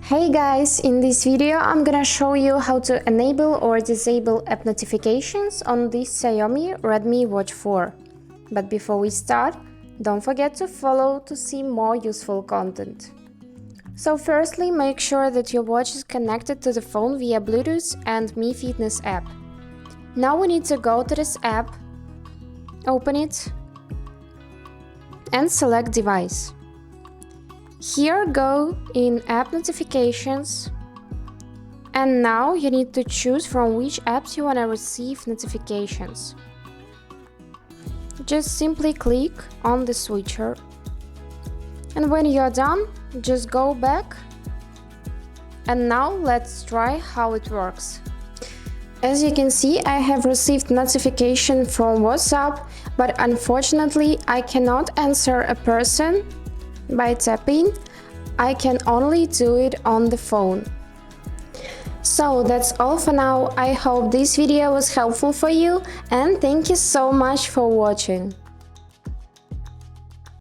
Hey guys, in this video I'm gonna show you how to enable or disable app notifications on this Xiaomi Redmi Watch 4. But before we start, don't forget to follow to see more useful content. So firstly, make sure that your watch is connected to the phone via Bluetooth and Mi Fitness app. Now we need to go to this app, open it and select device. Here go in app notifications, and now you need to choose from which apps you want to receive notifications. Just simply click on the switcher, and when you're done, just go back. And now let's try how it works. As you can see, I have received notification from WhatsApp, but unfortunately I cannot answer a person by tapping. I can only do it on the phone. So that's all for now. I hope this video was helpful for you, and thank you so much for watching.